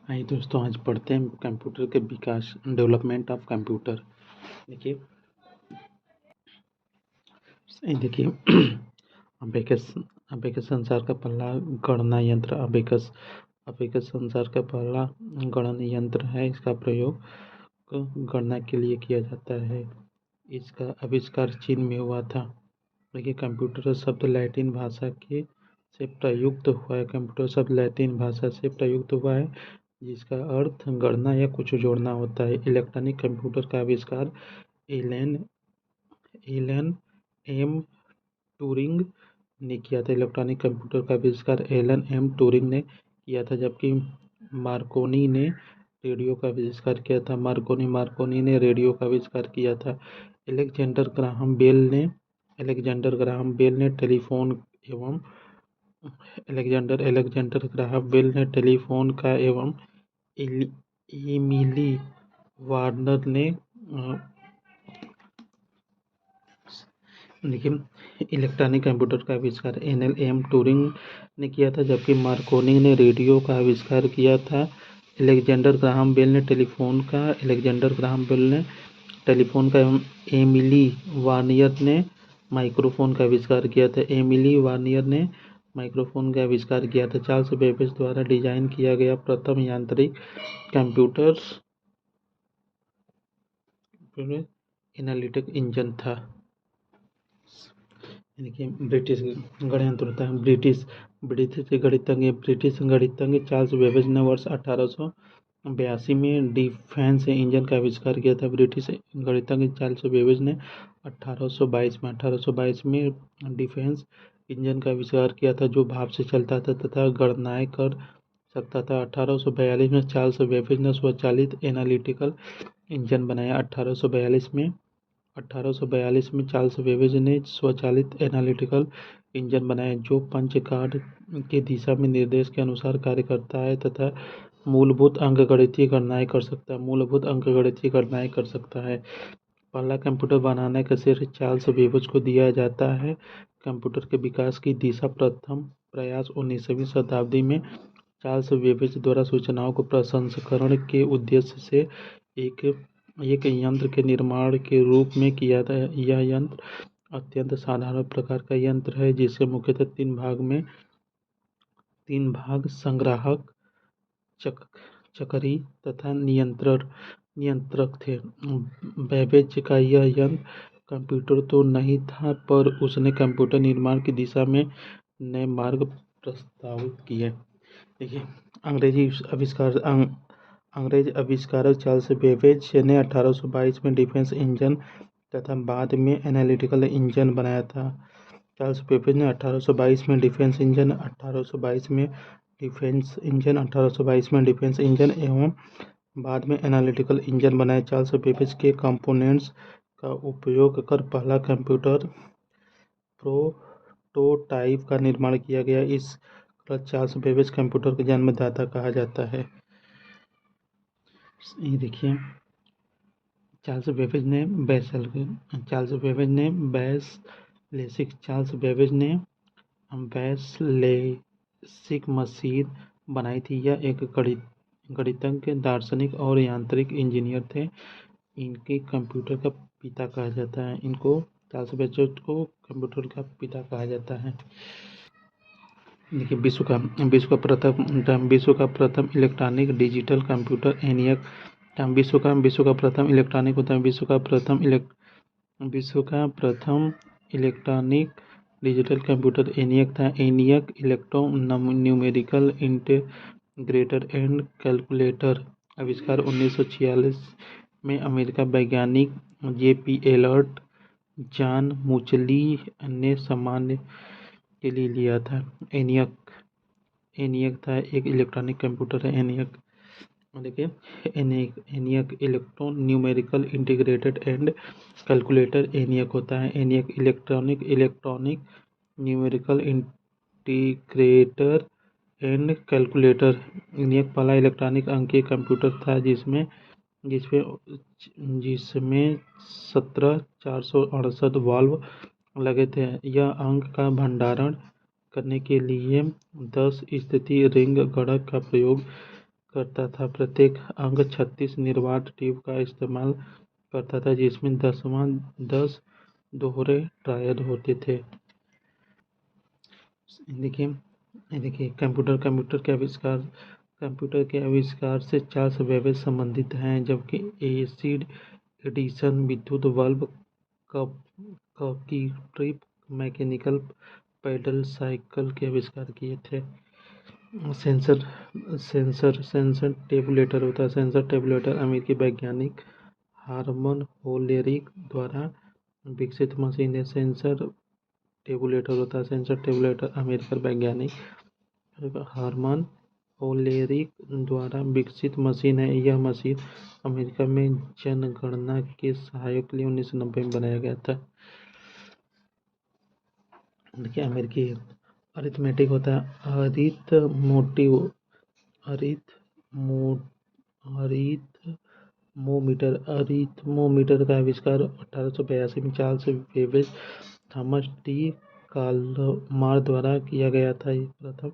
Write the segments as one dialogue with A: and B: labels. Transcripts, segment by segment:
A: आइए दोस्तों, आज पढ़ते हैं कंप्यूटर के विकास, डेवलपमेंट ऑफ कंप्यूटर। देखिए देखिए अबेकस अबेकस संसार का पहला गणना यंत्र अबेकस अबेकस संसार का पहला गणन यंत्र है। इसका प्रयोग गणना के लिए किया जाता है। इसका आविष्कार चीन में हुआ था। देखिए, कंप्यूटर शब्द लैटिन भाषा के से प्रयुक्त हुआ है। कंप्यूटर शब्द लैटिन भाषा से प्रयुक्त हुआ है, जिसका अर्थ गणना या कुछ जोड़ना होता है। इलेक्ट्रॉनिक कंप्यूटर का आविष्कार एलन एलन एम टूरिंग ने किया था। इलेक्ट्रॉनिक कंप्यूटर का आविष्कार एलन एम टूरिंग ने किया था, जबकि मार्कोनी ने रेडियो का आविष्कार किया था। मार्कोनी ने रेडियो का आविष्कार किया था। एलेक्जेंडर ग्राहम बेल ने टेलीफोन एवं एलेक्जेंडर ग्राहम बेल ने टेलीफोन का एवं एमिली वार्नर ने देखिए, इलेक्ट्रॉनिक कंप्यूटर का आविष्कार एल एम टूरिंग ने किया था, जबकि मार्कोनी ने रेडियो का आविष्कार किया था। एलेक्जेंडर ग्राहम बेल ने टेलीफोन का एवं एमिली वार्नियर ने माइक्रोफोन का आविष्कार किया था। चार्ल्स बेबेज द्वारा डिजाइन किया गया प्रथम यांत्रिक कंप्यूटर एनालिटिक इंजन था। देखिए, ब्रिटिश गणितज्ञ होता है। ब्रिटिश गणितज्ञ चार्ल्स बेबेज ने वर्ष 1882 में डिफेंस इंजन का आविष्कार किया था। ब्रिटिश गणितज्ञ चार्ल्स बेबेज ने 1822 में डिफेंस इंजन का आविष्कार किया था, जो भाप से चलता था तथा गणनाएं कर सकता था। 1842 में चार्ल्स बेबेज ने स्वचालित एनालिटिकल इंजन बनाया। 1842 में चार्ल्स बेबेज ने स्वचालित एनालिटिकल इंजन बनाया, जो पंच कार्ड के दिशा में निर्देश के अनुसार कार्य करता है तथा मूलभूत अंकगणितीय गणनाएं कर सकता है। पहला कंप्यूटर बनाने का श्रेय चार्ल्स बेबेज को दिया जाता है। कंप्यूटर के विकास की दिशा प्रथम प्रयास 19वीं शताब्दी में चार्ल्स बेबेज द्वारा सूचनाओं को प्रसंस्करण के उद्देश्य से एक यंत्र के निर्माण के रूप में किया था। यह यंत्र अत्यंत साधारण प्रकार का यंत्र है, जिसके मुख्यतः तीन भाग संग्राहक, चक्री तथा नियंत्रक थे। बेबेज का यह यंत्र कंप्यूटर तो नहीं था, पर उसने कंप्यूटर निर्माण की दिशा में नए मार्ग प्रस्तावित किए। देखिए, अंग्रेज आविष्कारक चार्ल्स बेबेज ने 1822 में डिफेंस इंजन तथा बाद में एनालिटिकल इंजन बनाया था। चार्ल्स बेबेज ने 1822 में डिफेंस इंजन एवं बाद में एनालिटिकल इंजन बनाया। चार्ल्स बेबेज के कंपोनेंट्स का उपयोग कर पहला कंप्यूटर प्रोटोटाइप का निर्माण किया गया। इस चार्ल्स बेबेज कंप्यूटर के जन्मदाता कहा जाता है। ये देखिए, चार्ल्स बेबेज ने बेसलेसिक मशीन बनाई थी। यह एक गणितज्ञ, दार्शनिक और यांत्रिक इंजीनियर थे। इनके कंप्यूटर का पिता कहा जाता है। चार्ल्स बेबेज को कंप्यूटर का पिता कहा जाता है। देखिए, विश्व का प्रथम इलेक्ट्रॉनिक डिजिटल कंप्यूटर एनियक। विश्व का प्रथम इलेक्ट्रॉनिक होता है। विश्व का प्रथम इलेक्ट्रॉनिक डिजिटल कंप्यूटर एनियक था। ENIAC electro numerical integrator and calculator आविष्कार 1946 में अमेरिका वैज्ञानिक J.P. एलर्ट जॉन मुचली ने सामान्य के लिए लिया था। एनियक था एक इलेक्ट्रॉनिक कंप्यूटर है। देखिए, ENIAC electro numerical integrated and calculator ENIAC होता है। ENIAC electronic numerical integrator and calculator ENIAC पहला इलेक्ट्रॉनिक अंकीय कंप्यूटर था, जिसमें 17,468 वाल्व लगे थे। यह अंक का भंडारण करने के लिए 10 स्थिति रिंग गणक का प्रयोग करता था। प्रत्येक अंग 36 निर्वात ट्यूब का इस्तेमाल करता था, जिसमें 10 दोहरे टायर होते थे। देखिए देखिए कंप्यूटर के आविष्कार से चार्ल्स बेबेज संबंधित हैं, जबकि एसिड एडिशन, विद्युत बल्ब, कॉर्कीट्रिप, मैकेनिकल पैडल साइकिल के आविष्कार किए थे। सेंसर टेबुलेटर अमेरिकी वैज्ञानिक हार्मन होलेरिक द्वारा विकसित मशीन है। सेंसर टेबुलेटर अमेरिकन वैज्ञानिक हार्मन होलेरिक द्वारा विकसित मशीन है। यह मशीन अमेरिका में जनगणना के सहायक के लिए 1990 में बनाया गया था। देखिए अमेरिकी अरिथमेटिक होता है अरिथमोमीटर का आविष्कार 1882 में चार्ल्स बेबेज थॉमस टी काल्मार द्वारा किया गया था। यह प्रथम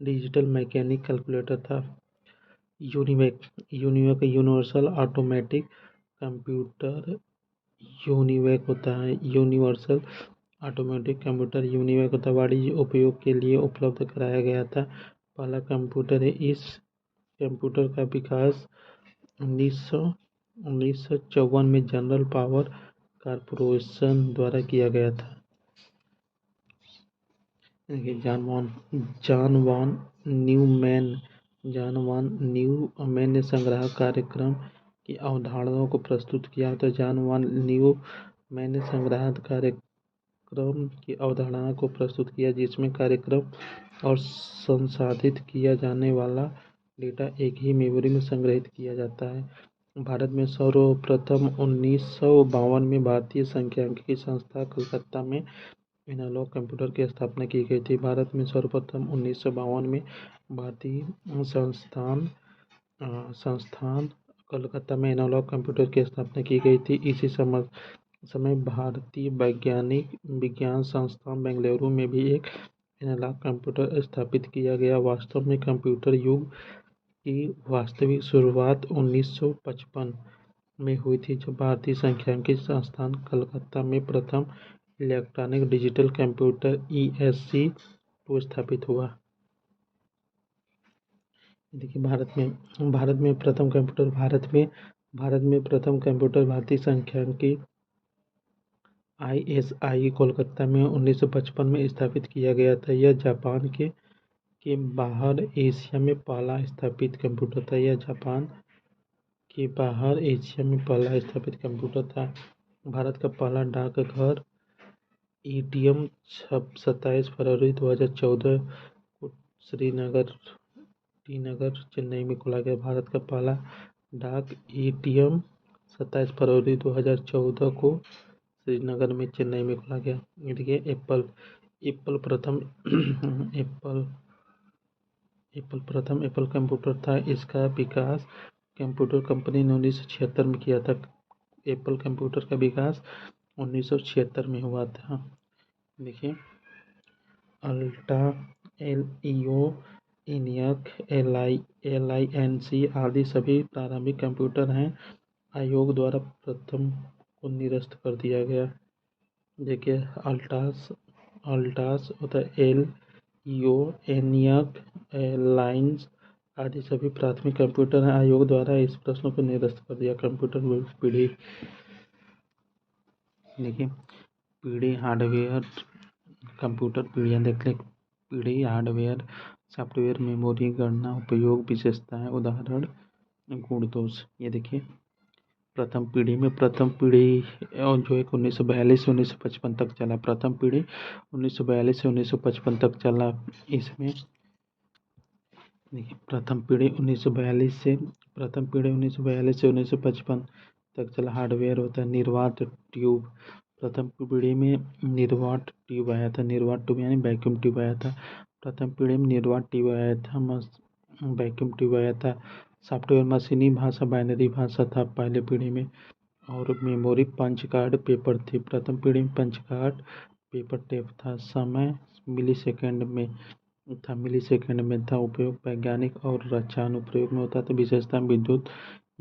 A: डिजिटल मैकेनिक कैलकुलेटर था। UNIVAC universal automatic computer universal automatic computer UNIVAC होता है, वाणिज्य उपयोग के लिए उपलब्ध कराया गया था। पहला कंप्यूटर है। इस कंप्यूटर का विकास 1954 में जनरल पावर कॉर्पोरेशन द्वारा किया गया था। जॉन वॉन न्यूमैन ने संग्राहक कार्यक्रम की अवधारणाओं को प्रस्तुत किया। तो जॉन वॉन न्यूमैन ने संग्राहक कार्यक्रम की अवधारणा को प्रस्तुत किया, जिसमें कार्यक्रम और संसाधित किया जाने वाला डेटा एक ही मेमोरी में संग्रहित किया जाता है। भारत में सर्वप्रथम 1952 में भारतीय सांख्यिकी संस्था कलकत्ता में एनालॉग कंप्यूटर की स्थापना की गई थी। भारत में सर्वप्रथम 1952 में भारतीय संस्थान कलकत्ता में एनालॉग कंप्यूटर की स्थापना की गई थी। इसी समय भारतीय विज्ञान संस्थान बेंगलुरु में भी एक एनालॉग कंप्यूटर स्थापित किया गया। वास्तव में कंप्यूटर युग की वास्तविक शुरुआत 1955 में हुई थी, जब भारतीय सांख्यिकी संस्थान कलकत्ता में प्रथम इलेक्ट्रॉनिक डिजिटल कंप्यूटर ESC2 स्थापित हुआ। देखिए भारत में प्रथम कंप्यूटर भारतीय सांख्यिकी ISI कोलकाता में 1955 में स्थापित किया गया था। यह जापान के बाहर एशिया में पहला स्थापित कंप्यूटर था। भारत का पहला डाकघर ATM 27 फरवरी 2014 को टी नगर चेन्नई में खोला गया। भारत का पहला डाक ATM 27 फरवरी 2014 को श्रीनगर में चेन्नई में खोला गया। देखिए एप्पल प्रथम एप्पल कंप्यूटर था। इसका विकास कंप्यूटर कंपनी ने 1976 में किया था। एप्पल कंप्यूटर का विकास 1976 में हुआ था। देखिए अल्टा, LEO, ENIAC, LINC आदि सभी प्रारंभिक कंप्यूटर हैं। आयोग द्वारा प्रथम को निरस्त कर दिया गया। देखिए अल्टास होता है LEO, ENIAC, लाइन्स आदि सभी प्राथमिक कंप्यूटर हैं। आयोग द्वारा इस प्रश्न को निरस्त कर दिया। कंप्यूटर पीढ़ी देखिए पीढ़ी हार्डवेयर कंप्यूटर पीढ़ियाँ देख लें। पीढ़ी हार्डवेयर सॉफ्टवेयर मेमोरी गणना उपयोग विशेषताएं उदाहरण गुण दोष। ये देखिए प्रथम पीढ़ी और जो एक 1942 से 1955 तक चला। प्रथम पीढ़ी 1942 से 1955 तक चला। इसमें देखिए प्रथम पीढ़ी 1942 से 1955 तक चला। हार्डवेयर होता है निर्वात ट्यूब। प्रथम पीढ़ी में निर्वात ट्यूब आया था। निर्वात ट्यूब यानी वैक्यूम ट्यूब आया था। प्रथम पीढ़ी में निर्वात ट्यूब आया था, वैक्यूम ट्यूब आया था। सॉफ्टवेयर मशीनी भाषा बाइनरी भाषा था पहले पीढ़ी में। और मेमोरी पंच कार्ड पेपर थी। प्रथम पीढ़ी में पंच कार्ड पेपर टेप था। समय मिलीसेकंड में था, मिलीसेकंड में था। उपयोग वैज्ञानिक और रक्षा अनुप्रयोग में होता था। विशेषता विद्युत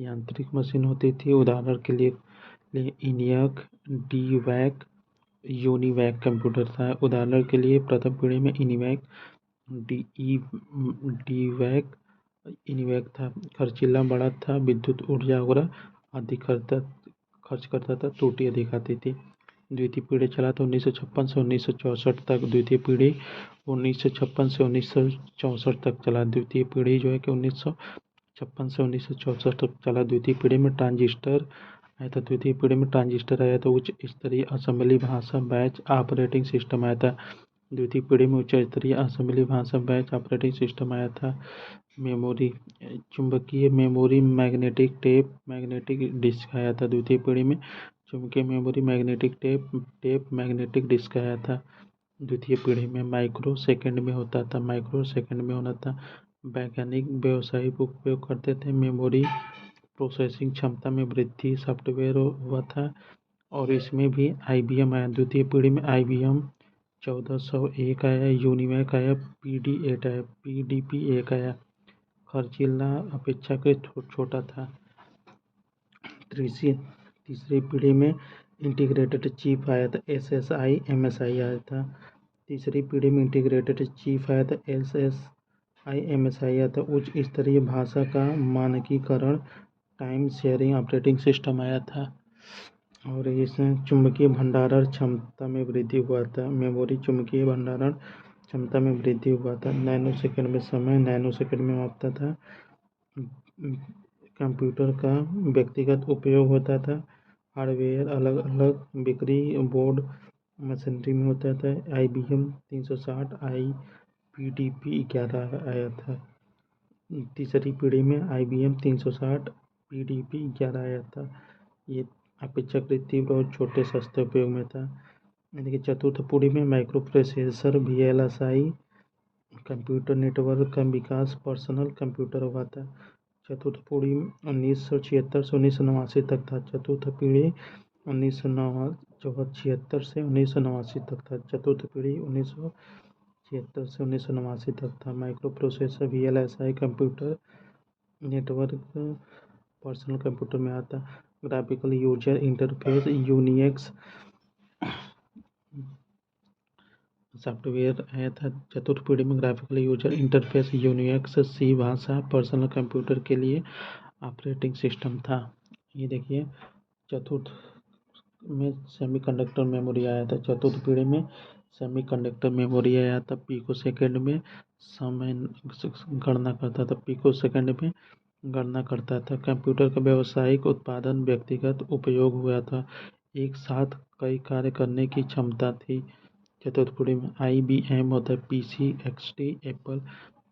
A: यांत्रिक मशीन होती थी। उदाहरण के लिए इनियक, डीवैक, यूनिवैक कंप्यूटर था। उदाहरण के लिए प्रथम पीढ़ी में इनिवैक, डीवैक, इनिवैक था। खर्चीला बड़ा था, विद्युत ऊर्जा वगैरह अधिक खर्च करता था, त्रुटि अधिक आती थी। द्वितीय पीढ़ी चला था 1956 से 1964 तक। द्वितीय पीढ़ी 1956 से 1964 तक चला। द्वितीय पीढ़ी जो है कि 1956 से 1964 तक चला। द्वितीय पीढ़ी में ट्रांजिस्टर आया था। द्वितीय पीढ़ी में ट्रांजिस्टर आया था। उच्च स्तरीय असेंबली भाषा बैच ऑपरेटिंग सिस्टम आया था। द्वितीय पीढ़ी में उच्च स्तरीय असेंबली भाषा बैच ऑपरेटिंग सिस्टम आया था। मेमोरी, चुंबकीय memory, magnetic tape, magnetic disk आया था। द्वितीय पीढ़ी में चुंबकीय memory, magnetic tape, magnetic disk आया था। द्वितीय पीढ़ी में माइक्रो सेकंड में होता था, माइक्रो सेकंड में होना था। वैज्ञानिक व्यावसायिक उपयोग करते थे। मेमोरी प्रोसेसिंग क्षमता में वृद्धि, सॉफ्टवेयर हुआ था और इसमें भी IBM आया। द्वितीय पीढ़ी में IBM 1401 आया, यूनिवैक आया, PD8 आया, PDP1 आया। खर्चीला अपेक्षाकृत छोटा था। तीसरी पीढ़ी में इंटीग्रेटेड चिप आया था, SSI MSI आया था। तीसरी पीढ़ी में इंटीग्रेटेड चिप आया था, SSI MSI आया था। उच्च स्तरीय भाषा का मानकीकरण, टाइम शेयरिंग ऑपरेटिंग सिस्टम आया था। और इसमें चुंबकीय भंडारण क्षमता में वृद्धि हुआ था। मेमोरी चुंबकीय भंडारण क्षमता में वृद्धि हुआ था। नैनो सेकंड में समय नैनो सेकंड में मापता था। कंप्यूटर का व्यक्तिगत उपयोग होता था। हार्डवेयर अलग अलग बिक्री बोर्ड मशीनरी में होता था। IBM 360 PDP-11 आया था। तीसरी पीढ़ी में IBM 360 PDP-11 आया था। ये अपेक्षाकृत तीव्र और छोटे सस्ते उपयोग में था। यानी कि चतुर्थ पीढ़ी में micro processor, VLSI computer network का विकास, पर्सनल कंप्यूटर हुआ था। चतुर्थ पीढ़ी 1976 से 1989 तक था। चतुर्थ पीढ़ी 1976 से 1989 तक था। चतुर्थ पीढ़ी 1976 से 1989 तक था। Micro processor, VLSI computer network personal computer में आता। Graphical user interface, Unix software आया था। चतुर्थ पीढ़ी में graphical user interface, Unix, C भाषा पर्सनल कंप्यूटर के लिए ऑपरेटिंग सिस्टम था। ये देखिए, चतुर्थ में सेमीकंडक्टर मेमोरी आया था। चतुर्थ पीढ़ी में सेमीकंडक्टर मेमोरी आया था। पिको सेकंड में समय गणना करता था। पिको सेकंड में गणना करता था। कंप्यूटर का व्यावसायिक उत्पादन, व्यक्तिगत उपयोग हुआ था। एक साथ कई कार्य करने की क्षमता थी। चतुर्थ पीढ़ी में IBM होता है, PC XT एप्पल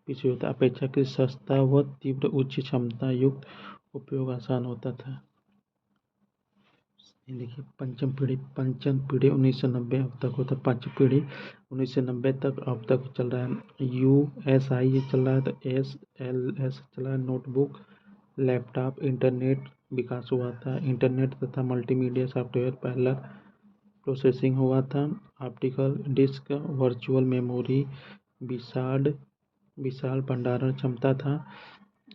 A: PC होता है। अपेक्षाकृत सस्ता व तीव्र उच्च क्षमता युक्त उपयोग आसान होता था। देखिए, पंचम पीढ़ी 1990 अब तक होता है। पांचवी पीढ़ी 1990 तक अब तक चल रहा है। USI चल रहा है, तो SLS चल रहा है। नोटबुक, लैपटॉप, इंटरनेट विकास हुआ था। इंटरनेट तथा मल्टीमीडिया सॉफ्टवेयर पहला प्रोसेसिंग हुआ था। ऑप्टिकल डिस्क, वर्चुअल मेमोरी, विशाल भंडारण क्षमता था।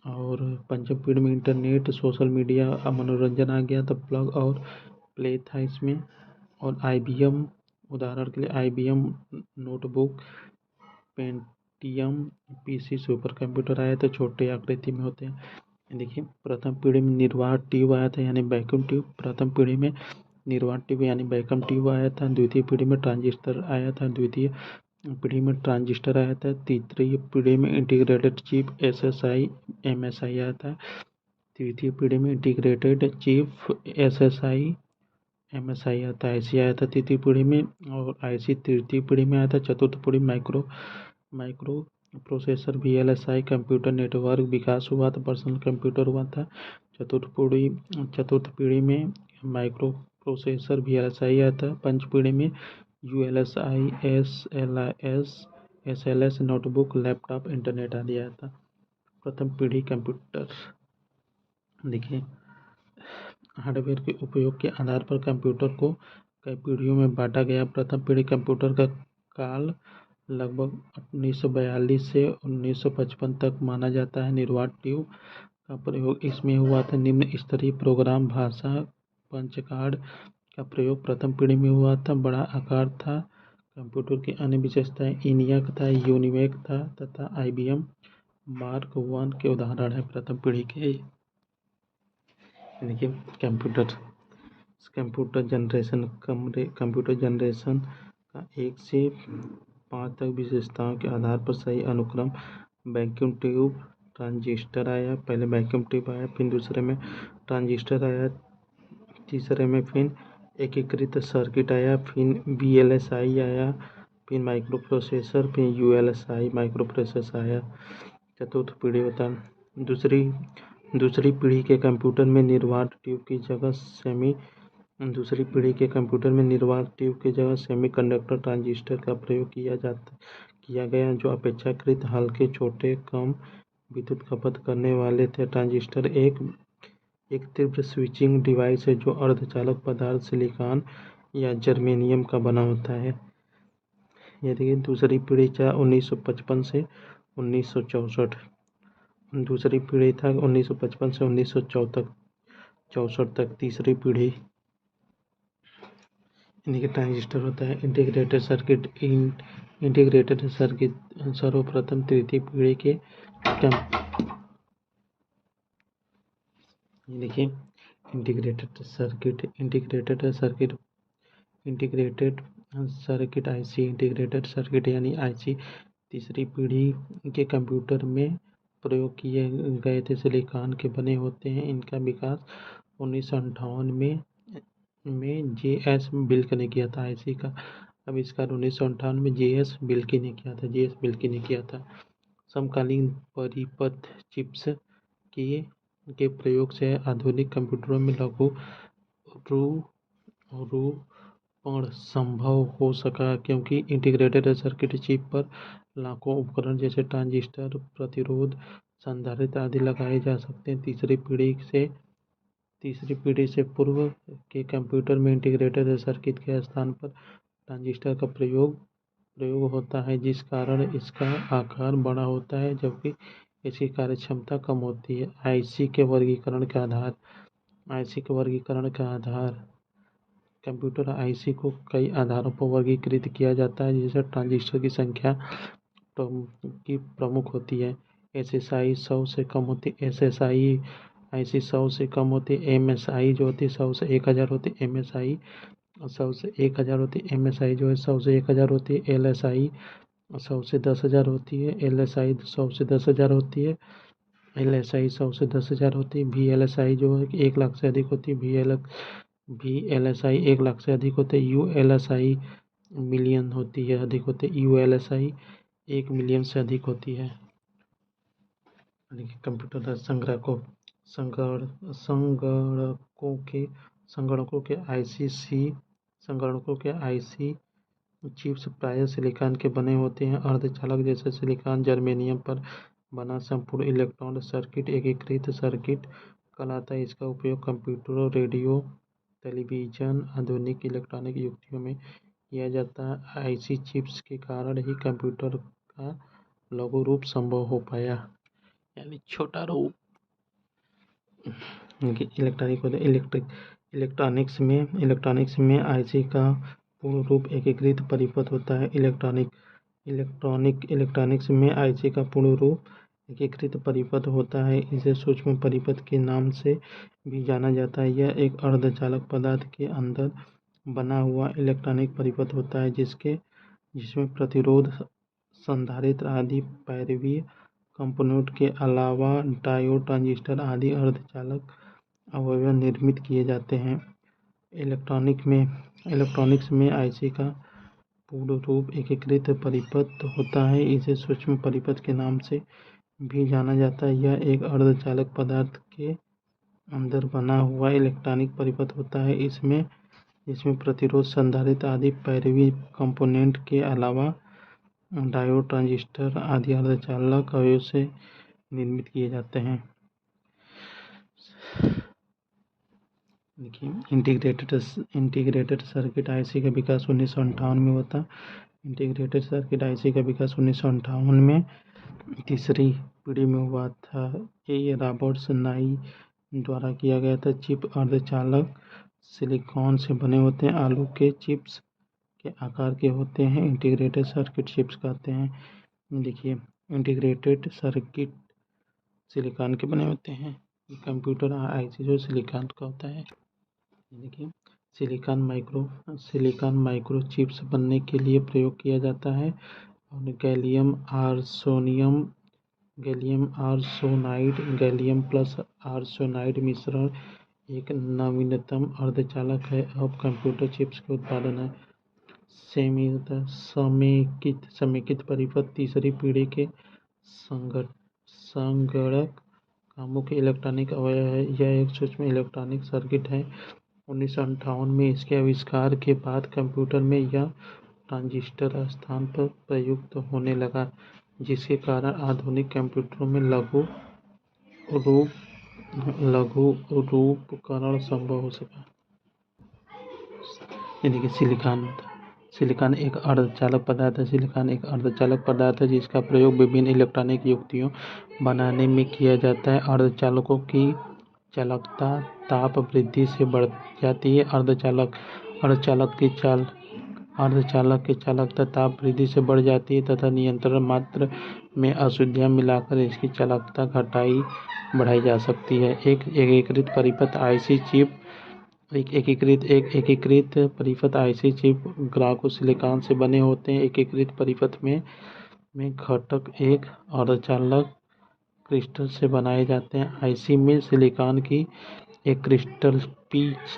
A: और पंचम पीढ़ी में इंटरनेट, सोशल मीडिया, मनोरंजन आ गया था। प्लग और प्ले था इसमें। और IBM, उदाहरण के लिए IBM notebook, Pentium PC super computer आया था, छोटे आकृति में होते हैं। देखिए, प्रथम पीढ़ी में निर्वात ट्यूब आया था, यानी वैक्यूम ट्यूब। प्रथम पीढ़ी में निर्वात ट्यूब यानी वैक्यूम ट्यूब आया था। द्वितीय पीढ़ी में ट्रांजिस्टर आया था। द्वितीय पीढ़ी में ट्रांजिस्टर आया था। तृतीय पीढ़ी में इंटीग्रेटेड चिप, SSI MSI आया था। तृतीय पीढ़ी में इंटीग्रेटेड चिप, SSI MSI आता है, IC आया था तृतीय पीढ़ी में। और IC तृतीय पीढ़ी में आया था। चतुर्थ पीढ़ी microprocessor, VLSI computer network विकास हुआ था। पर्सनल कंप्यूटर हुआ था। चतुर्थ पीढ़ी में माइक्रो प्रोसेसर, VLSI आया था। पंच पीढ़ी में ULSI, SLS notebook, laptop, internet आदि आया था। प्रथम पीढ़ी कंप्यूटर। देखिए, हार्डवेयर के उपयोग के आधार पर कंप्यूटर को कई पीढ़ियों में बांटा गया। प्रथम पीढ़ी कंप्यूटर का काल लगभग 1942 से 1955 तक माना जाता है। निर्वात ट्यूब का प्रयोग इसमें हुआ था। निम्न स्तरीय प्रोग्राम भाषा पंचकार्ड का प्रयोग प्रथम पीढ़ी में हुआ था। बड़ा आकार था। कंप्यूटर की अन्य विशेषताएं ENIAC था, यूनिवेक था तथा IBM मार्क 1 के उदाहरण है प्रथम पीढ़ी के। यानी कि कंप्यूटर जनरेशन का 1 से 5 तक विशेषताओं के आधार पर सही अनुक्रम। वैक्यूम ट्यूब, ट्रांजिस्टर आया, पहले वैक्यूम ट्यूब आया, फिर दूसरे में ट्रांजिस्टर आया, तीसरे में फिर एकीकृत सर्किट आया, फिर VLSI आया, फिर माइक्रो प्रोसेसर, फिर ULSI माइक्रो प्रोसेसर आया। चतुर्थ पीढ़ी होता है। दूसरी पीढ़ी के कंप्यूटर में निर्वात ट्यूब की जगह सेमीकंडक्टर ट्रांजिस्टर का प्रयोग किया गया, जो अपेक्षाकृत हल्के, छोटे, कम विद्युत खपत करने वाले थे। ट्रांजिस्टर एक तीव्र स्विचिंग डिवाइस है जो अर्धचालक पदार्थ सिलिकॉन या जर्मेनियम का बना होता है। ये देखिए दूसरी पीढ़ी 1955 से 1964। दूसरी पीढ़ी था 1955 से 1964 तक। तीसरी पीढ़ी यानी कि ट्रांजिस्टर होता है। इंटीग्रेटेड सर्किट सर्वप्रथम तृतीय पीढ़ी के देखिए इंटीग्रेटेड सर्किट यानी IC तीसरी पीढ़ी के कंप्यूटर में प्रयोग किए गए थे। सिलिकॉन के बने होते हैं। इनका विकास 1958 में JS बिल्क ने किया था। IC का आविष्कार 1958 में JS बिल्की ने किया था। समकालीन परिपथ चिप्स के प्रयोग से आधुनिक कंप्यूटरों में लघु रूपण संभव हो सका, क्योंकि इंटीग्रेटेड सर्किट चिप पर लाखों उपकरण जैसे ट्रांजिस्टर, प्रतिरोध, संधारित्र आदि लगाए जा सकते हैं। तीसरी पीढ़ी से पूर्व के कंप्यूटर में इंटीग्रेटेड सर्किट के स्थान पर ट्रांजिस्टर का प्रयोग होता है, जिस कारण इसका आकार बड़ा होता है जबकि इसकी कार्यक्षमता कम होती है। IC के वर्गीकरण के आधार कंप्यूटर IC को कई आधारों पर वर्गीकृत किया जाता है, जिससे ट्रांजिस्टर की संख्या प्रमुख होती है। SSI 100 से कम होती है, SSI IC 100 से कम होती है। MSI जो होती है 100 से 1000 होती है। MSI 100 से 1000 होती है। MSI जो है 100 से 1000 होती है। LSI 100 से 10,000 होती है। LSI 100 से 10,000 होती है। LSI 100 से 10,000 होती है। VLSI जो है 1 लाख से अधिक होती है। VLSI 1 लाख से अधिक होते हैं। ULSI मिलियन होती है, अधिक होते हैं। ULSI 1 मिलियन से अधिक होती है। कंप्यूटर संगणकों के IC चिप्स प्रायः सिलिकॉन के बने होते हैं। अर्धचालक जैसे सिलिकॉन, जर्मेनियम पर बना संपूर्ण इलेक्ट्रॉन सर्किट एकीकृत सर्किट कहलाता है। इसका उपयोग कंप्यूटरों, रेडियो, टेलीविजन, आधुनिक इलेक्ट्रॉनिक युक्तियों में किया जाता है। IC चिप्स के कारण ही कंप्यूटर का लघु रूप संभव हो पाया, यानी छोटा रूप। इलेक्ट्रॉनिक्स में IC का पूर्ण रूप एकीकृत परिपथ होता है। इलेक्ट्रॉनिक्स में IC का पूर्ण रूप एकीकृत परिपथ होता है। इसे सूक्ष्म परिपथ के नाम से भी जाना जाता है। यह एक अर्धचालक पदार्थ के अंदर बना हुआ इलेक्ट्रॉनिक परिपथ होता है, जिसमें प्रतिरोध, संधारित्र आदि पैरवी कंपोनेंट के अलावा डायोड, ट्रांजिस्टर आदि अर्धचालक अवयव निर्मित किए जाते हैं। इलेक्ट्रॉनिक्स में IC का पूर्ण रूप एकीकृत परिपथ होता है। इसे सूक्ष्म परिपथ के नाम से भी जाना जाता है। यह एक अर्धचालक पदार्थ के अंदर बना हुआ इलेक्ट्रॉनिक परिपथ होता है। इसमें प्रतिरोध, संधारित्र आदि पैरवी कंपोनेंट के अलावा डायोड, ट्रांजिस्टर आदि अर्धचालक अवयव से निर्मित किए जाते हैं। देखिए इंटीग्रेटेड सर्किट IC का विकास 1958 में हुआ था। इंटीग्रेटेड सर्किट आईसी का विकास 1958 में तीसरी पीढ़ी में हुआ था। ये रॉबर्ट नाई द्वारा किया गया था। चिप अर्धचालक सिलिकॉन से बने होते हैं। आलू के चिप्स के आकार के होते हैं। इंटीग्रेटेड सर्किट चिप्स कहते हैं। देखिए, इंटीग्रेटेड सर्किट सिलिकॉन के बने होते हैं। कंप्यूटर आईसी जो सिलिकॉन का होता है। देखिए, सिलिकॉन माइक्रो चिप्स बनने के लिए प्रयोग किया जाता है। और gallium arsenide gallium plus arsenide मिश्रण एक नवीनतम अर्धचालक है। अब कंप्यूटर चिप्स के उत्पादन है। समेकित परिपथ तीसरी पीढ़ी के संगणक का मुख्य इलेक्ट्रॉनिक अवयव है। यह एक सूक्ष्म इलेक्ट्रॉनिक सर्किट है। 1958 में इसके आविष्कार के बाद कंप्यूटर में यह ट्रांजिस्टर स्थान पर प्रयुक्त होने लगा, जिसके कारण आधुनिक कंप्यूटरों में लघु रूपकरण संभव हो सका। यानी कि सिलिकॉन एक अर्धचालक पदार्थ है। सिलिकॉन एक अर्धचालक पदार्थ है जिसका प्रयोग विभिन्न इलेक्ट्रॉनिक युक्तियों बनाने में किया जाता है। अर्धचालकों की चालकता ताप वृद्धि से बढ़ जाती है। अर्धचालक की चालकता ताप वृद्धि से बढ़ जाती है तथा नियंत्रण मात्र में अशुद्धियाँ मिलाकर इसकी चालकता बढ़ाई जा सकती है। एक एकीकृत परिपथ आईसी चिप ग्राहकों सिलिकॉन से बने होते हैं। एकीकृत परिपथ में घटक एक अर्धचालक क्रिस्टल से बनाए जाते हैं। आईसी में सिलिकॉन की एक क्रिस्टल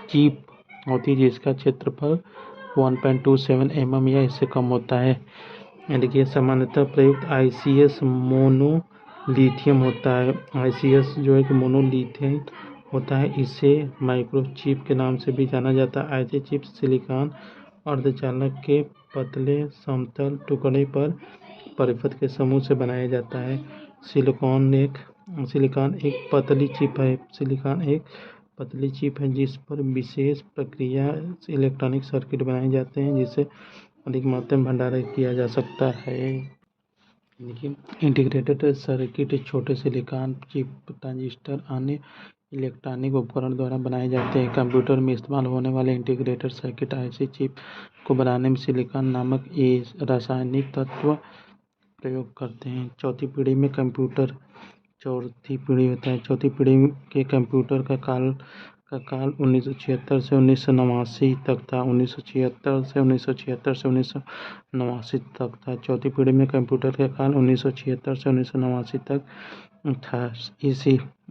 A: चिप होती है जिसका क्षेत्रफल 1.27 mm या इससे कम होता है। देखिए, सामान्यतः प्रयुक्त आईसीएस मोनोलिथियम होता है। आईसीएस जो है कि मोनोलिथियम होता है। इसे माइक्रोचिप के नाम से भी जाना जाता है। आईसी चिप सिलिकॉन अर्धचालक के पतले समतल टुकड़े पर परिपथ के समूह से बनाया जाता है। सिलिकॉन एक पतली चिप है जिस पर विशेष प्रक्रिया से इलेक्ट्रॉनिक सर्किट बनाए जाते हैं जिसे अधिक मात्रा में भंडारण किया जा सकता है। देखिए, इंटीग्रेटेड सर्किट छोटे सिलिकॉन चिप ट्रांजिस्टर अन्य इलेक्ट्रॉनिक उपकरण द्वारा बनाए जाते हैं। कंप्यूटर में इस्तेमाल होने वाले इंटीग्रेटेड सर्किट आईसी चिप को बनाने में सिलिकॉन नामक रासायनिक तत्व प्रयोग करते हैं। चौथी पीढ़ी होता है। चौथी पीढ़ी के कंप्यूटर का काल 1976 से 1989 तक था। 1976 से 1989 तक था। चौथी पीढ़ी में कंप्यूटर का काल 1976 से 1989 तक था।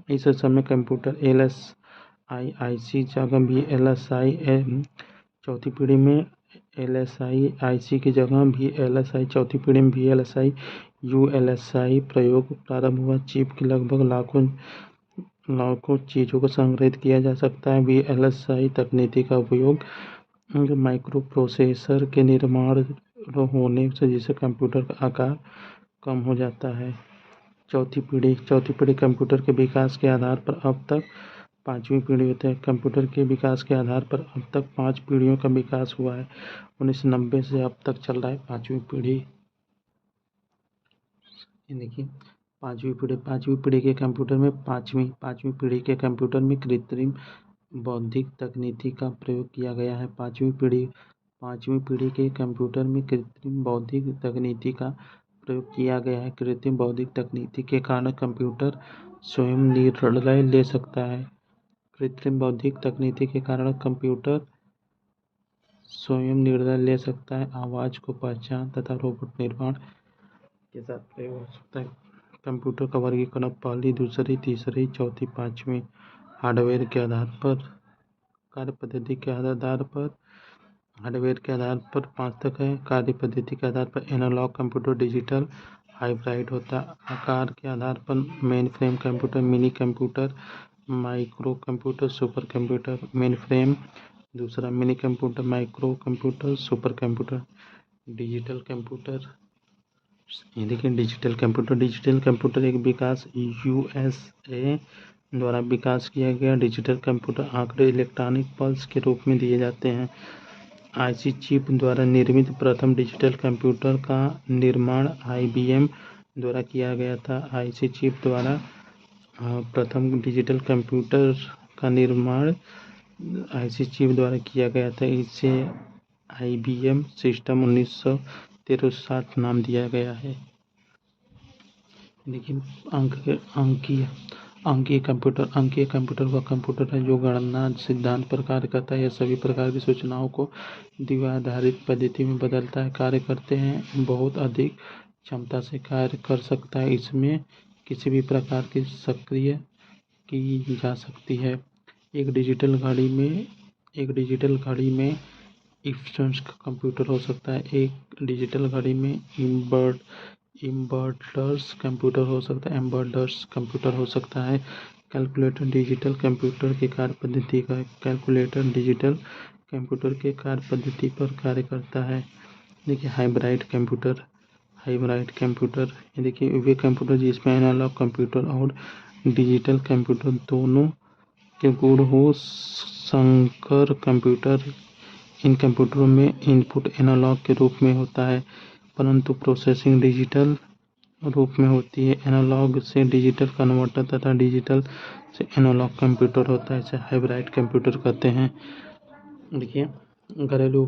A: इस समय कंप्यूटर एलएसआई आईसी जगह भी चौथी पीढ़ी में एलएसआई आईसी की जगह भी एलएसआई चौथी पीढ़ी में VLSI ULSI प्रयोग प्रारंभ हुआ। चिप की लगभग लाखों चीज़ों को संग्रहित किया जा सकता है। VLSI तकनीकी का उपयोग माइक्रो प्रोसेसर के निर्माण होने से जिससे कंप्यूटर का आकार कम हो जाता है। चौथी पीढ़ी कंप्यूटर के विकास के आधार पर अब तक पांचवी पीढ़ी होती है। कंप्यूटर के विकास के आधार पर अब तक 5 पीढ़ियों का विकास हुआ है। 1990 से अब तक चल रहा है पांचवी पीढ़ी। देखिए, पांचवी पीढ़ी के कंप्यूटर में पांचवी पीढ़ी के कंप्यूटर में कृत्रिम बौद्धिक तकनीकी का प्रयोग किया गया है। पांचवी पीढ़ी के कंप्यूटर में कृत्रिम बौद्धिक तकनीकी का प्रयोग किया गया है। कृत्रिम बौद्धिक तकनीकी के कारण कंप्यूटर स्वयं निर्णय ले सकता है। कृत्रिम बौद्धिक तकनीकी के कारण कंप्यूटर स्वयं निर्णय ले सकता है। आवाज़ को पहचान तथा रोबोट निर्माण के साथ प्रयोग हो सकता है। कंप्यूटर का वर्गीकरण पहली, दूसरी, तीसरी, चौथी, पांचवी हार्डवेयर के आधार पर, कार्य पद्धति के आधार पर हार्डवेयर के आधार पर 5 तक है। कार्य पद्धति के आधार पर एनालॉग कंप्यूटर, डिजिटल, हाइब्रिड होता है। आकार के आधार पर mainframe computer, minicomputer, microcomputer, supercomputer. Mainframe, दूसरा minicomputer, microcomputer, supercomputer. Digital computer, ये देखिए डिजिटल कंप्यूटर एक विकास USA द्वारा विकास किया गया डिजिटल कंप्यूटर आंकड़े इलेक्ट्रॉनिक पल्स के रूप में दिए जाते हैं। आईसी चिप द्वारा निर्मित प्रथम डिजिटल कंप्यूटर का निर्माण IBM द्वारा किया गया था। आईसी चिप द्वारा प्रथम डिजिटल कंप्यूटर का निर्माण आईसी चिप द्वारा किया गया था। इसे IBM सिस्टम 1963 नाम दिया गया है। लेकिन अंकीय कंप्यूटर वह कंप्यूटर है जो गणना सिद्धांत पर कार्य करता है। यह सभी प्रकार की सूचनाओं को द्विआधारित पद्धति में बदलता है, कार्य करते हैं, बहुत अधिक क्षमता से कार्य कर सकता है। इसमें किसी भी प्रकार की सक्रिय की जा सकती है। एक डिजिटल घड़ी में इफ्टर्स कंप्यूटर हो सकता है। एक डिजिटल घड़ी में एम्बेडर्स कंप्यूटर हो सकता है। कैलकुलेटर डिजिटल कंप्यूटर के कार्य पद्धति पर कार्य करता है। देखिए हाइब्रिड कंप्यूटर ये देखिए वे कंप्यूटर जिसमें एनालॉग कंप्यूटर और डिजिटल कंप्यूटर दोनों के गुण हो। संकर कंप्यूटर इन कंप्यूटरों में इनपुट एनालॉग के रूप में होता है, परंतु प्रोसेसिंग डिजिटल रूप में होती है। एनालॉग से डिजिटल कन्वर्टर तथा डिजिटल से एनालॉग कंप्यूटर होता है। इसे हाइब्रिड कंप्यूटर कहते हैं। देखिए घरेलू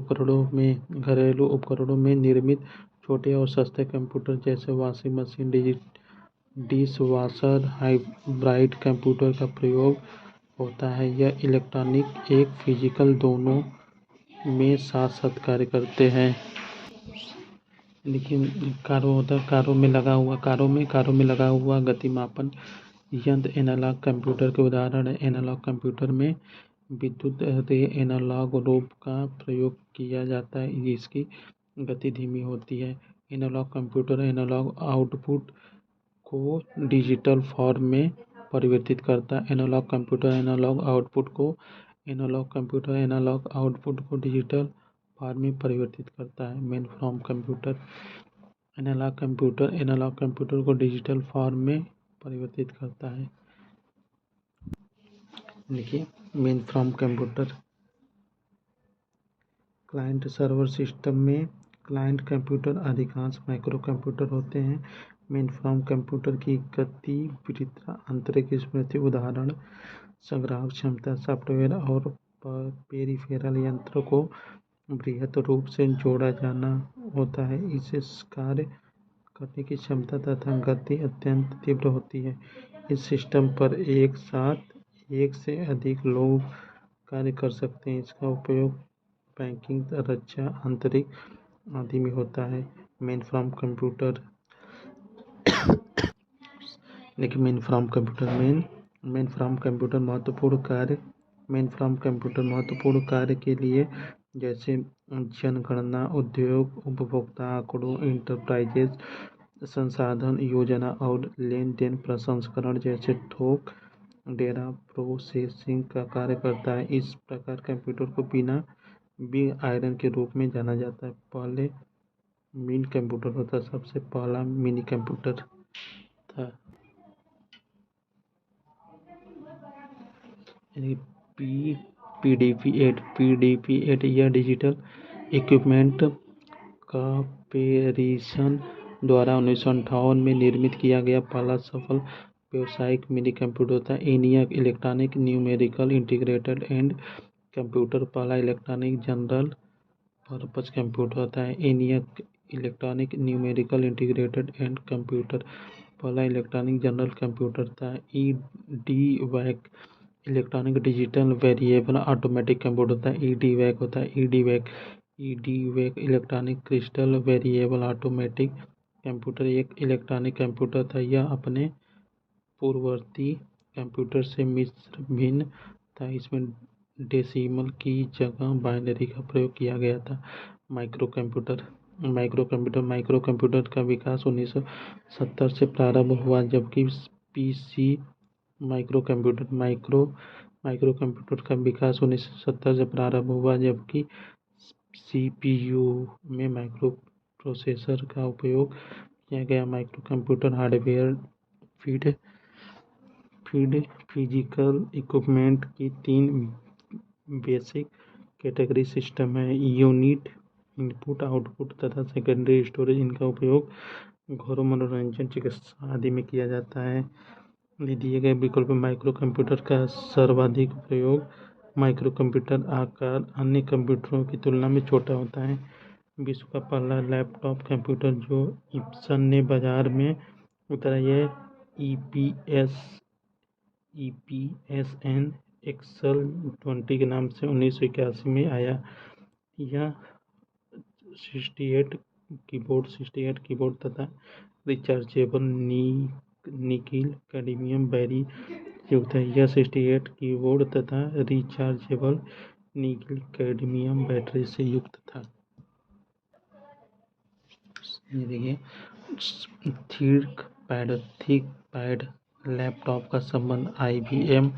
A: उपकरणों में निर्मित छोटे और सस्ते कंप्यूटर जैसे washing machine, dish washer hybrid computer का प्रयोग होता है। यह इलेक्ट्रॉनिक एक फिजिकल दोनों में साथ साथ कार्य करते हैं। लेकिन कारों में लगा हुआ गति मापन यंत्र एनालॉग कंप्यूटर के उदाहरण है। एनालॉग कंप्यूटर में विद्युत एनालॉग रूप का प्रयोग किया जाता है जिसकी गति धीमी होती है। एनालॉग कंप्यूटर एनालॉग आउटपुट को डिजिटल फॉर्म में परिवर्तित करता है। एनालॉग कंप्यूटर एनालॉग आउटपुट को डिजिटल फॉर्म में परिवर्तित करता है। Mainframe computer analog computer को डिजिटल फॉर्म में परिवर्तित करता है। देखिए mainframe computer client server system में क्लाइंट कंप्यूटर अधिकांश माइक्रो कंप्यूटर होते हैं। मेन फ्रॉम कंप्यूटर की गतिशीलता आंतरिक स्मृति उदाहरण संग्रह क्षमता सॉफ्टवेयर और पेरिफेरल यंत्रों को बृहत रूप से जोड़ा जाना होता है। इसे कार्य करने की क्षमता तथा गति अत्यंत तीव्र होती है। इस सिस्टम पर एक साथ एक से अधिक लोग कार्य कर सकते हैं। इसका उपयोग बैंकिंग, रक्षा, अंतरिक्ष आदि में होता है। मेन फ्रॉम कंप्यूटर लेकिन मेन फ्रॉम कंप्यूटर महत्वपूर्ण कार्य के लिए जैसे जनगणना, उद्योग, उपभोक्ता आंकड़ों, इंटरप्राइजेज संसाधन योजना और लेन देन प्रसंस्करण जैसे थोक डेटा प्रोसेसिंग का कार्य करता है। इस प्रकार कंप्यूटर को बिग आयरन के रूप में जाना जाता है। पहले मिनी कंप्यूटर होता, सबसे पहला मिनी कंप्यूटर था। PDP-8 यह डिजिटल इक्विपमेंट कॉर्पोरेशन द्वारा 1958 में निर्मित किया गया पहला सफल व्यावसायिक मिनी कंप्यूटर था। ENIAC electronic numerical integrated and computer पहला इलेक्ट्रॉनिक जनरल पर्पज कंप्यूटर होता है। ENIAC electronic numerical integrated and computer पहला इलेक्ट्रॉनिक जनरल कंप्यूटर था। EDVAC electronic digital variable automatic computer था। EDVAC electronic crystal variable automatic computer एक electronic computer था। यह अपने पूर्ववर्ती कंप्यूटर से भिन्न था। इसमें डेसिमल की जगह बाइनरी का प्रयोग किया गया था। माइक्रो कंप्यूटर का विकास 1970 से प्रारंभ हुआ, जबकि PC माइक्रो कंप्यूटर का विकास 1970 से प्रारंभ हुआ, जबकि CPU में माइक्रो प्रोसेसर का उपयोग किया गया। Micro computer hardware feed physical equipment की 3 बेसिक कैटेगरी सिस्टम है। यूनिट इनपुट आउटपुट तथा सेकेंडरी स्टोरेज, इनका उपयोग घरों, मनोरंजन, चिकित्सा आदि में किया जाता है। दिए गए विकल्प में माइक्रो कंप्यूटर का सर्वाधिक प्रयोग। माइक्रो कंप्यूटर आकार अन्य कंप्यूटरों की तुलना में छोटा होता है। विश्व का पहला लैपटॉप कंप्यूटर जो इप्सन ने बाजार में उतारा, यह EPSN एक्सल 20 के नाम से 1981 में आया। यह 68 कीबोर्ड तथा रिचार्जेबल निकिल कैडमियम बैटरी युक्त है। यह 68 कीबोर्ड तथा रिचार्जेबल निकिल कैडमियम बैटरी से युक्त था। ये देखिए, थिक पैड लैपटॉप का संबंध IBM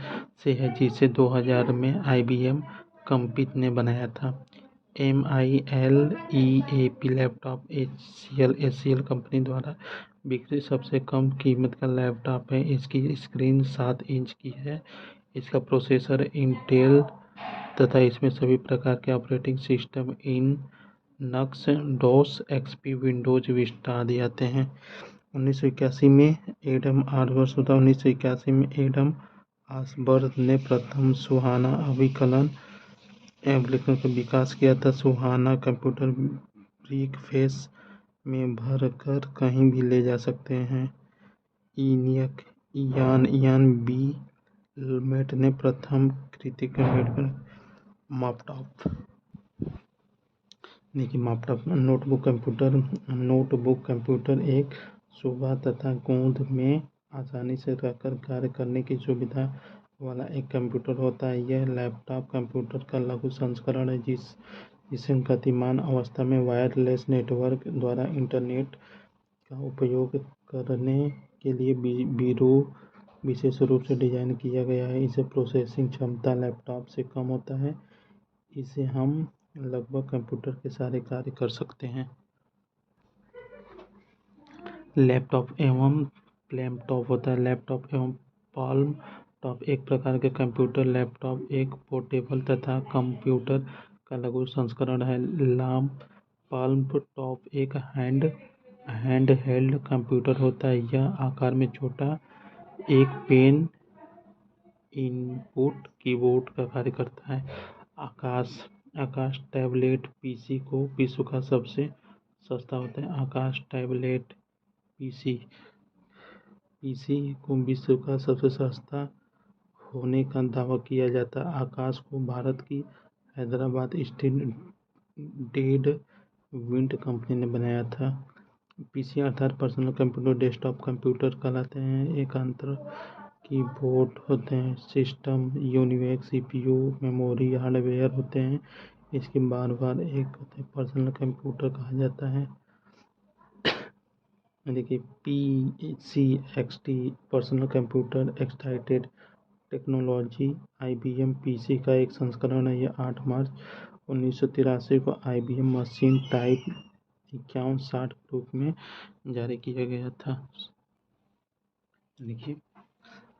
A: से है, जिसे 2000 में IBM कंपनी ने बनाया था। MILEAP लैपटॉप HCL कंपनी द्वारा बिक्री सबसे कम कीमत का लैपटॉप है। इसकी स्क्रीन 7 इंच की है। इसका प्रोसेसर इंटेल तथा इसमें सभी प्रकार के operating system Linux, DOS, XP, Windows Vista आदि आते हैं। 1981 में एडम आर्वर्थ 1981 में एडम आसबर्ग ने प्रथम सुहाना अभिकलन एप्लीकेशन का विकास किया था। सुहाना कंप्यूटर ब्रीफ केस में भरकर कहीं भी ले जा सकते हैं। इयान बी मेट ने प्रथम क्रिटिकल लैपटॉप देखिए, लैपटॉप नोटबुक कंप्यूटर एक सुबह तथा गोद में आसानी से रखकर कार्य करने की सुविधा वाला एक कंप्यूटर होता है। यह लैपटॉप कंप्यूटर का लघु संस्करण है जिसे गतिमान अवस्था में वायरलेस नेटवर्क द्वारा इंटरनेट का उपयोग करने के लिए विशेष रूप से डिजाइन किया गया है। इसे प्रोसेसिंग क्षमता लैपटॉप से कम होता है। इसे हम लगभग कंप्यूटर के सारे कार्य कर सकते हैं। लैपटॉप एवं प्लैपटॉप होता है। लैपटॉप एवं पाल्म टॉप एक प्रकार का कंप्यूटर। लैपटॉप एक पोर्टेबल तथा कंप्यूटर का लघु संस्करण है। पाल्म टॉप एक हैंड हेल्ड कंप्यूटर होता है। यह आकार में छोटा एक पेन इनपुट कीबोर्ड का कार्य करता है। आकाश टैबलेट पीसी को विश्व का सबसे सस्ता होता है। आकाश टैबलेट पीसी को विश्व का सबसे सस्ता होने का दावा किया जाता है। आकाश को भारत की हैदराबाद स्थित डेड विंड कंपनी ने बनाया था। पीसी अर्थात पर्सनल कंप्यूटर डेस्कटॉप कंप्यूटर कहलाते हैं। एक अंतर कीबोर्ड होते हैं। System UNIVAC CPU memory hardware होते हैं। इसके बार एक पर्सनल कंप्यूटर कहा जाता है। देखिए, PCXT personal computer excited technology IBM PC का एक संस्करण है। यह 8 मार्च 1983 को IBM मशीन टाइप 5160 के रूप में जारी किया गया था। देखिए,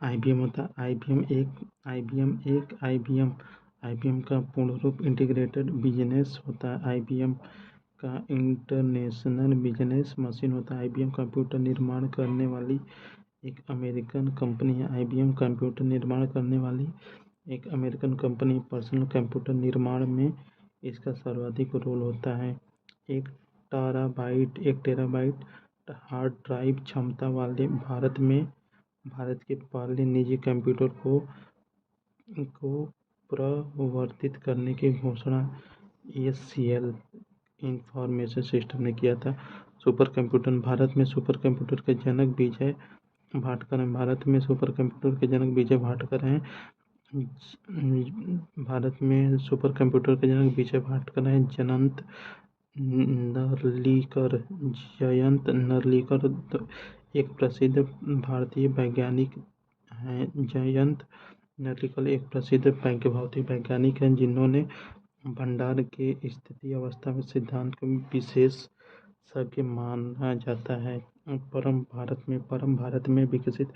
A: IBM होता है IBM का पूर्ण रूप इंटीग्रेटेड बिजनेस होता है। IBM का इंटरनेशनल बिजनेस मशीन होता है। IBM कंप्यूटर निर्माण करने वाली एक अमेरिकन कंपनी है। IBM कंप्यूटर निर्माण करने वाली एक अमेरिकन कंपनी। पर्सनल कंप्यूटर निर्माण में इसका सर्वाधिक रोल होता है। एक टेराबाइट हार्ड ड्राइव क्षमता वाले भारत के पहले निजी कंप्यूटर को प्रवर्तित करने की घोषणा SCL इंफॉर्मेशन सिस्टम ने किया था। सुपर कंप्यूटर भारत में सुपर कंप्यूटर के जनक विजय भाटकर हैं। भारत में सुपर कंप्यूटर के जनक विजय भाटकर हैं। जयंत नरलीकर एक प्रसिद्ध भारतीय वैज्ञानिक हैं। जयंत नरलीकर एक प्रसिद्ध भौतिक वैज्ञानिक हैं जिन्होंने भंडार के स्थिति अवस्था में सिद्धांत को विशेषज्ञ माना जाता है। परम भारत में विकसित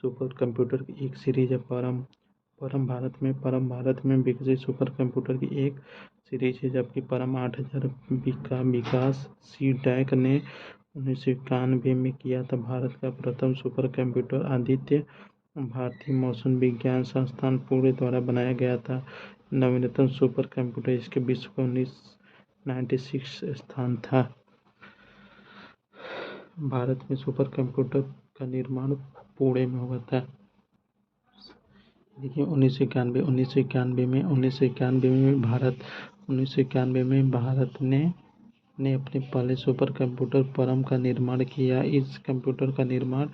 A: सुपर कंप्यूटर की एक सीरीज है। परम परम भारत में विकसित सुपर कंप्यूटर की एक सीरीज है, जबकि परम 8000 का विकास सी-डैक ने 1991 में किया था। भारत का प्रथम सुपर कंप्यूटर आदित्य भारतीय मौसम विज्ञान संस्थान पुणे द्वारा बनाया गया था। नवीनतम सुपर कंप्यूटर इसके विश्व का 1996 स्थान था। भारत में सुपर कंप्यूटर का निर्माण पुणे में हुआ था। देखिए 1991 में भारत ने अपने पहले सुपर कंप्यूटर परम का निर्माण किया। इस कंप्यूटर का निर्माण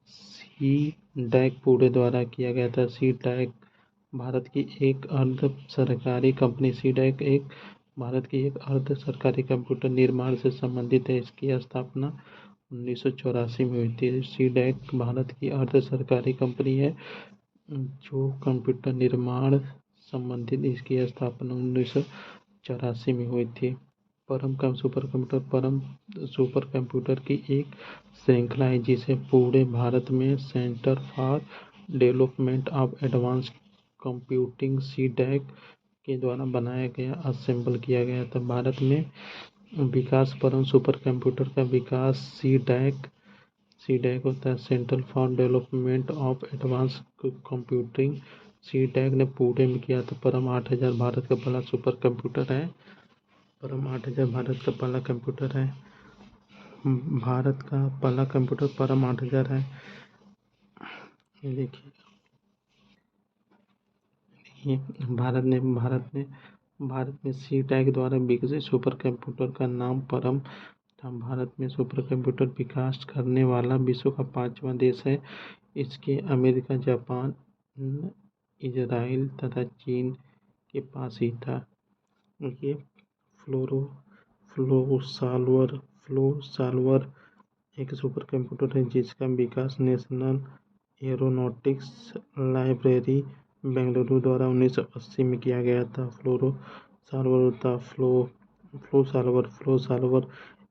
A: सी-डैक पुणे द्वारा किया गया था। सी-डैक भारत की एक अर्ध सरकारी कंपनी भारत की एक अर्ध सरकारी कंप्यूटर निर्माण से संबंधित है। इसकी स्थापना 1984 में हुई थी। सी-डैक भारत की अर्ध सरकारी कंपनी है जो कंप्यूटर निर्माण संबंधित। इसकी स्थापना 1984 में हुई थी। परम सुपर कंप्यूटर की एक श्रृंखला है जिसे पूरे भारत में centre for development of advance computing C-DAC के द्वारा बनाया गया असेंबल किया गया था। भारत में विकास परम सुपर कंप्यूटर का विकास सी-डैक होता है, central for development of advance computing C-DAC ने पुणे में किया था। परम 8000 भारत का पहला सुपर कंप्यूटर है। भारत का पहला कंप्यूटर परम 8000 है। देखिए भारत में सी-डैक द्वारा विकसित सुपर कंप्यूटर का नाम परम था। भारत में सुपर कंप्यूटर विकास करने वाला विश्व का 5वां देश है। इसके अमेरिका, जापान, इजराइल तथा चीन के पास ही था। ये फ्लो सॉल्वर एक सुपर कंप्यूटर है जिसका विकास नेशनल एरोनॉटिक्स लाइब्रेरी बेंगलुरु द्वारा 1980 में किया गया था। फ्लो सॉल्वर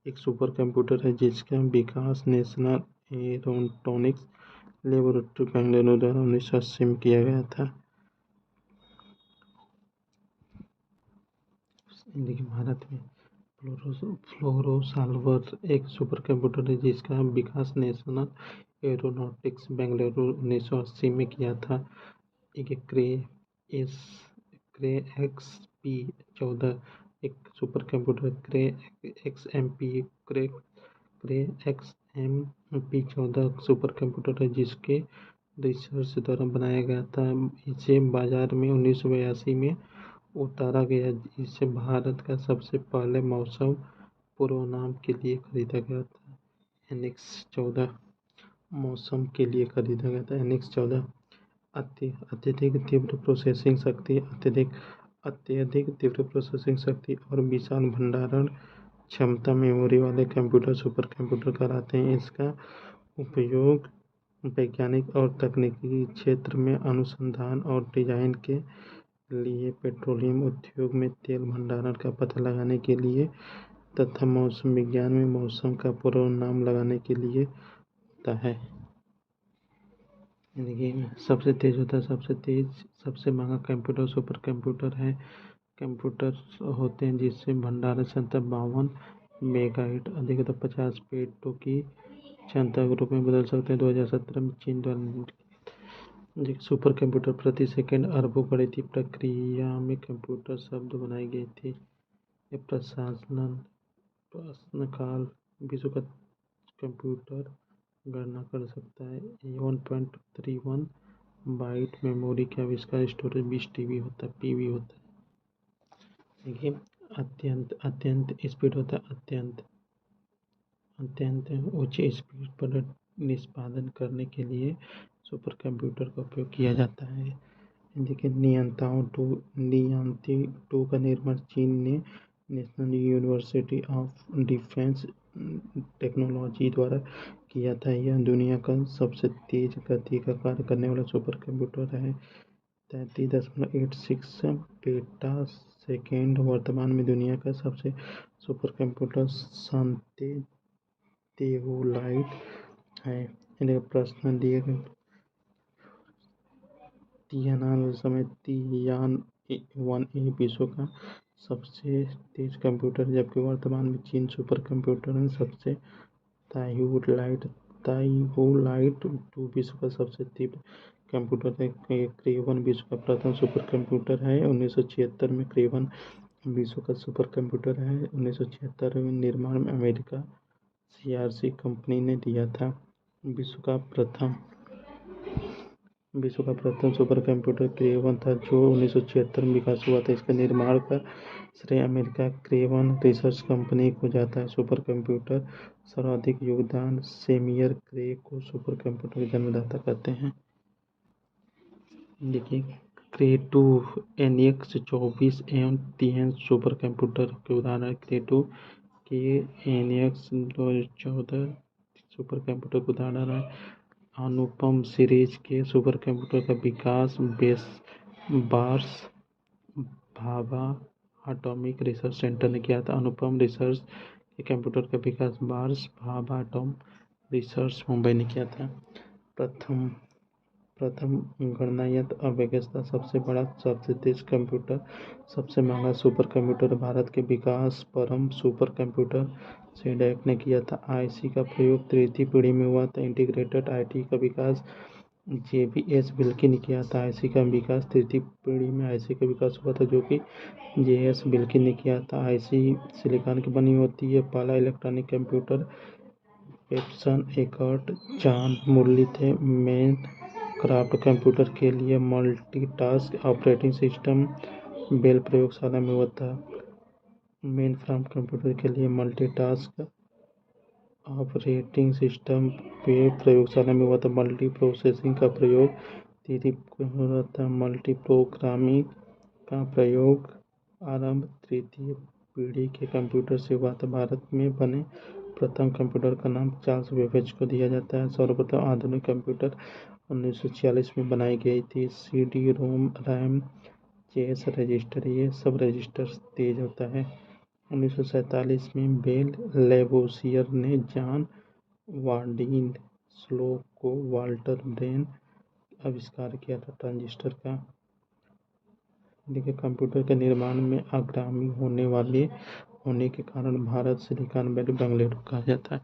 A: एक सुपर कंप्यूटर है जिसका विकास नेशनल एरोनॉटिक्स लेबोरेटरी बेंगलुरु द्वारा 1980 में किया गया था। देखिए भारत में फ्लोरो सॉल्वर एक सुपर कंप्यूटर है जिसका विकास नेशनल एरोनॉटिक्स बेंगलुरु 1980 में किया था। एक क्रे XP14 एक सुपर कंप्यूटर क्रे XMP14 सुपर कंप्यूटर है जिसके रिसर्च द्वारा बनाया गया था। इसे बाजार में 1982 में उतारा गया। इसे भारत का सबसे पहले मौसम पूर्वानुमान के लिए खरीदा गया था। NX-14 मौसम के लिए खरीदा गया था। NX-14 अत्यधिक तीव्र प्रोसेसिंग शक्ति और विशाल भंडारण क्षमता मेमोरी वाले कंप्यूटर सुपर कंप्यूटर कहलाते हैं। इसका उपयोग वैज्ञानिक और तकनीकी क्षेत्र में अनुसंधान और डिजाइन के लिए, पेट्रोलियम उद्योग में तेल भंडारण का पता लगाने के लिए तथा मौसम विज्ञान में मौसम का पूर्वानुमान लगाने के लिए होता है। देखिए सबसे महंगा कंप्यूटर सुपर कंप्यूटर है। कंप्यूटर होते हैं जिससे भंडारण क्षमता 52 मेगाहर्ट्ज अधिकतम 50 पेटो की क्षमता के रूप में बदल सकते हैं। 2017 में चीन द्वारा सुपर कंप्यूटर प्रति सेकंड अरबों गणितीय प्रक्रिया में कंप्यूटर शब्द बनाई गई थी। यह प्रश्नकाल विश्व का कंप्यूटर गणना कर सकता है। 1.31 बाइट मेमोरी के आविष्कार स्टोरेज 20 पीबी होता है। देखिए अत्यंत स्पीड होता है। अत्यंत उच्च स्पीड पर निष्पादन करने के लिए सुपर कंप्यूटर का उपयोग किया जाता है। देखिए नियांती 2 का निर्माण चीन ने national university of defence technology द्वारा किया था। यह दुनिया का सबसे तेज गति का कार्य करने वाला सुपर कंप्यूटर है। 33.86 पेटा सेकेंड वर्तमान में दुनिया का सबसे सुपर कंप्यूटर शांति तेओलाइट है। प्रश्न दिए गए तियानान समय तियान 1A विश्व का सबसे तेज कंप्यूटर, जबकि वर्तमान में चीन सुपर कंप्यूटर में सबसे ताइहू लाइट 2 विश्व का सबसे तीव्र कंप्यूटर है। क्रेवन विश्व का प्रथम सुपर कंप्यूटर है। 1976 में क्रेवन विश्व का सुपर कंप्यूटर है। 1976 में निर्माण में अमेरिका CRC कंपनी ने दिया था। विश्व का प्रथम सुपर कंप्यूटर क्रेवन था, जो 1976 में विकास हुआ था। इसके निर्माण का श्रेय अमेरिका क्रेवन रिसर्च कंपनी को जाता है। सुपर कंप्यूटर सर्वाधिक योगदान सेमियर क्रे को सुपर कंप्यूटर के जन्मदाता कहते हैं। देखिए, क्रे 2 NX 24 एवं 3 सुपर कंप्यूटर के उदाहरण। क्रे 2 के NX 2014 सुपर कंप्यूटर के उदाहरण है। अनुपम सीरीज के सुपर कंप्यूटर का विकास बार्स भाभा एटॉमिक रिसर्च सेंटर ने किया था। अनुपम रिसर्च के कंप्यूटर का विकास बार्स भाभा एटॉम रिसर्च मुंबई ने किया था। प्रथम गणना यंत्र अवेगस था। सबसे बड़ा, सबसे तेज कंप्यूटर, सबसे महंगा सुपर कंप्यूटर भारत के विकास परम सुपर कंप्यूटर सीडैक ने किया था। IC का प्रयोग तृतीय पीढ़ी में हुआ था। इंटीग्रेटेड IT का विकास JBS बिल्की ने किया था। IC का विकास तृतीय पीढ़ी में IC का विकास हुआ था, जो कि JS बिल्की ने किया था। IC सिलिकॉन की बनी होती है। पहला इलेक्ट्रॉनिक कंप्यूटर एप्सन एकर्ट जॉन मुरली थे। मेन क्राफ्ट कंप्यूटर के लिए मल्टीटास्क ऑपरेटिंग सिस्टम बेल प्रयोगशाला में हुआ था। मेन फ्राम कंप्यूटर के लिए मल्टीटास्क ऑपरेटिंग सिस्टम बेल प्रयोगशाला में हुआ था। मल्टी प्रोसेसिंग का प्रयोग तृतीय हो रहा था। मल्टी प्रोग्रामिंग का प्रयोग आरंभ तृतीय पीढ़ी के कंप्यूटर से हुआ था। भारत में बने प्रथम कंप्यूटर का नाम चार्ल्स बेबेज को दिया जाता है। सर्वप्रथम आधुनिक कंप्यूटर 1946 में बनाई गई थी। CD ROM RAM cache register, ये सब रजिस्टर तेज होता है। 1947 में बेल लेवोसियर ने जॉन वार्डिन स्लो को वाल्टर ब्रेन आविष्कार किया था ट्रांजिस्टर का। देखिए, कंप्यूटर के निर्माण में अग्रणी होने के कारण भारत सिलिकॉन वैली बेंगलुरु कहा जाता है।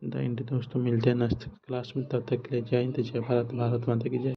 A: दोस्तों, मिलते हैं नेक्स्ट क्लास में। तब तक के लिए जय हिंद, जय भारत, भारत माता की जय।